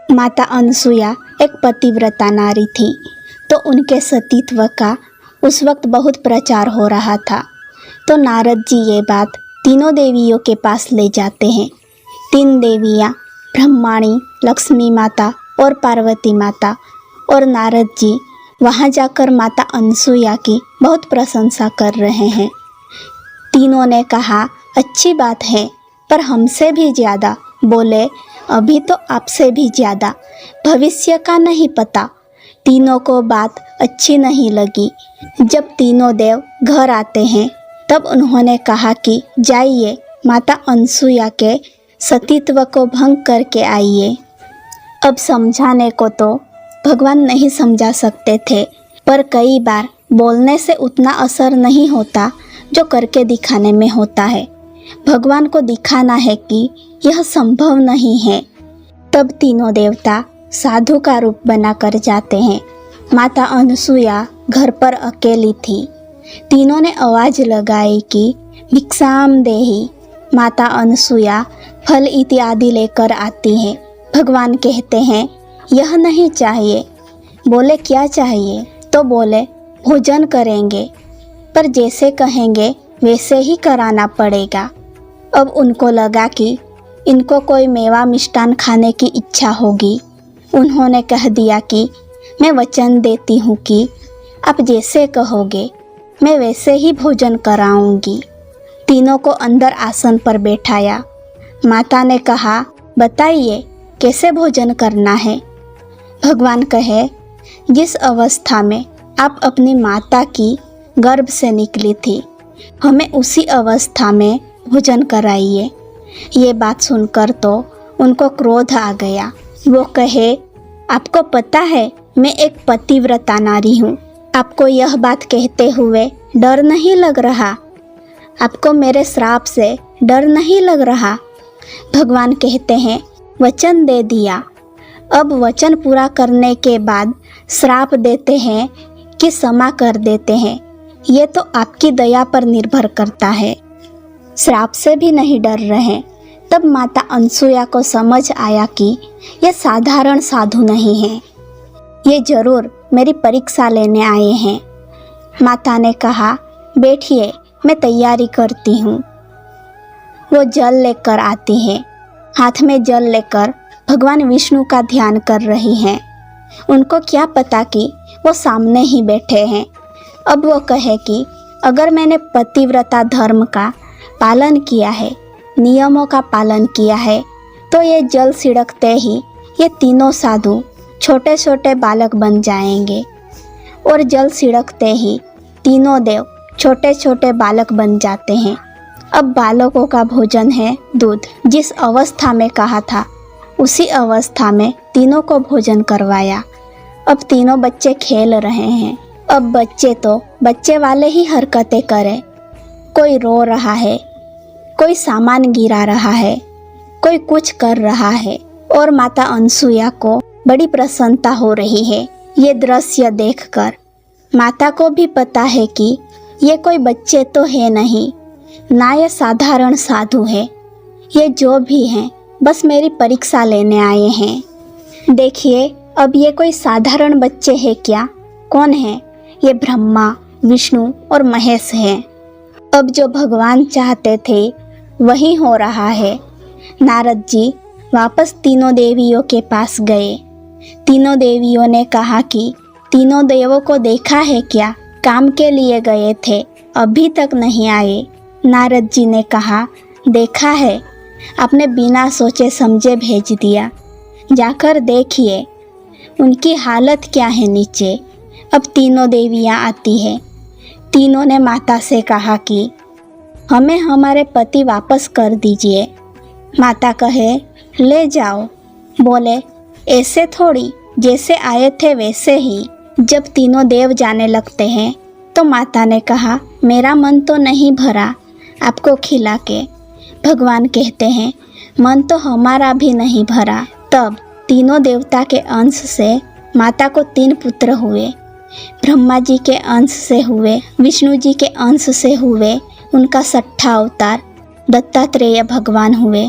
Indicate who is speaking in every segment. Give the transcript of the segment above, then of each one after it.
Speaker 1: माता अनसुया एक पतिव्रता नारी थी, तो उनके सतीत्व का उस वक्त बहुत प्रचार हो रहा था। तो नारद जी ये बात तीनों देवियों के पास ले जाते हैं। तीन देवियाँ ब्रह्माणी, लक्ष्मी माता और पार्वती माता, और नारद जी वहाँ जाकर माता अनसुया की बहुत प्रशंसा कर रहे हैं। तीनों ने कहा, अच्छी बात है, पर हमसे भी ज़्यादा। बोले, अभी तो आपसे भी ज़्यादा, भविष्य का नहीं पता। तीनों को बात अच्छी नहीं लगी। जब तीनों देव घर आते हैं तब उन्होंने कहा कि जाइए माता अनसुया के सतीत्व को भंग करके आइए। अब समझाने को तो भगवान नहीं समझा सकते थे, पर कई बार बोलने से उतना असर नहीं होता जो करके दिखाने में होता है। भगवान को दिखाना है कि यह संभव नहीं है। तब तीनों देवता साधु का रूप बनाकर जाते हैं। माता अनसुया घर पर अकेली थी। तीनों ने आवाज़ लगाई कि भिक्षाम देहि। माता अनसुया फल इत्यादि लेकर आती है। भगवान कहते हैं, यह नहीं चाहिए। बोले, क्या चाहिए? तो बोले, भोजन करेंगे, पर जैसे कहेंगे वैसे ही कराना पड़ेगा। अब उनको लगा कि इनको कोई मेवा मिष्टान खाने की इच्छा होगी। उन्होंने कह दिया कि मैं वचन देती हूँ कि आप जैसे कहोगे मैं वैसे ही भोजन कराऊंगी। तीनों को अंदर आसन पर बैठाया। माता ने कहा, बताइए कैसे भोजन करना है? भगवान कहे, जिस अवस्था में आप अपनी माता की गर्भ से निकली थी, हमें उसी अवस्था में भोजन कराइए। ये बात सुनकर तो उनको क्रोध आ गया। वो कहे, आपको पता है मैं एक पतिव्रता नारी हूँ। आपको यह बात कहते हुए डर नहीं लग रहा? आपको मेरे श्राप से डर नहीं लग रहा? भगवान कहते हैं, वचन दे दिया। अब वचन पूरा करने के बाद श्राप देते हैं कि क्षमा कर देते हैं, ये तो आपकी दया पर निर्भर करता है। श्राप से भी नहीं डर रहे। तब माता अनसुया को समझ आया कि ये साधारण साधु नहीं है, ये जरूर मेरी परीक्षा लेने आए हैं। माता ने कहा, बैठिए, मैं तैयारी करती हूँ। वो जल लेकर आती है। हाथ में जल लेकर भगवान विष्णु का ध्यान कर रही हैं। उनको क्या पता कि वो सामने ही बैठे हैं। अब वो कहे कि अगर मैंने पतिव्रता धर्म का पालन किया है, नियमों का पालन किया है, तो ये जल छिड़कते ही ये तीनों साधु छोटे छोटे बालक बन जाएंगे, और जल छिड़कते ही तीनों देव छोटे छोटे बालक बन जाते हैं। अब बालकों का भोजन है दूध। जिस अवस्था में कहा था उसी अवस्था में तीनों को भोजन करवाया। अब तीनों बच्चे खेल रहे हैं। अब बच्चे तो बच्चे वाले ही हरकतें करें। कोई रो रहा है, कोई सामान गिरा रहा है, कोई कुछ कर रहा है, और माता अनसुया को बड़ी प्रसन्नता हो रही है ये दृश्य देखकर। माता को भी पता है कि ये कोई बच्चे तो है नहीं, ना ये साधारण साधु है। ये जो भी हैं बस मेरी परीक्षा लेने आए हैं। देखिए, अब ये कोई साधारण बच्चे हैं क्या? कौन है? ये ब्रह्मा, विष्णु और महेश हैं। अब जो भगवान चाहते थे वही हो रहा है। नारद जी वापस तीनों देवियों के पास गए। तीनों देवियों ने कहा कि तीनों देवों को देखा है क्या? काम के लिए गए थे, अभी तक नहीं आए। नारद जी ने कहा, देखा है, आपने बिना सोचे समझे भेज दिया। जाकर देखिए उनकी हालत क्या है नीचे। अब तीनों देवियाँ आती है। तीनों ने माता से कहा कि हमें हमारे पति वापस कर दीजिए। माता कहे, ले जाओ। बोले, ऐसे थोड़ी, जैसे आए थे वैसे ही। जब तीनों देव जाने लगते हैं तो माता ने कहा, मेरा मन तो नहीं भरा आपको खिला के। भगवान कहते हैं, मन तो हमारा भी नहीं भरा। तब तीनों देवता के अंश से माता को 3 पुत्र हुए। ब्रह्मा जी के अंश से हुए, विष्णु जी के अंश से हुए उनका 6ठा अवतार दत्तात्रेय भगवान हुए।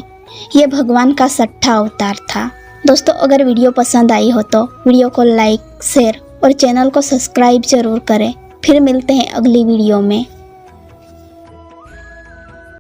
Speaker 1: ये भगवान का 6ठा अवतार था। दोस्तों अगर वीडियो पसंद आई हो तो वीडियो को लाइक, शेयर और चैनल को सब्सक्राइब जरूर करें। फिर मिलते हैं अगली वीडियो में।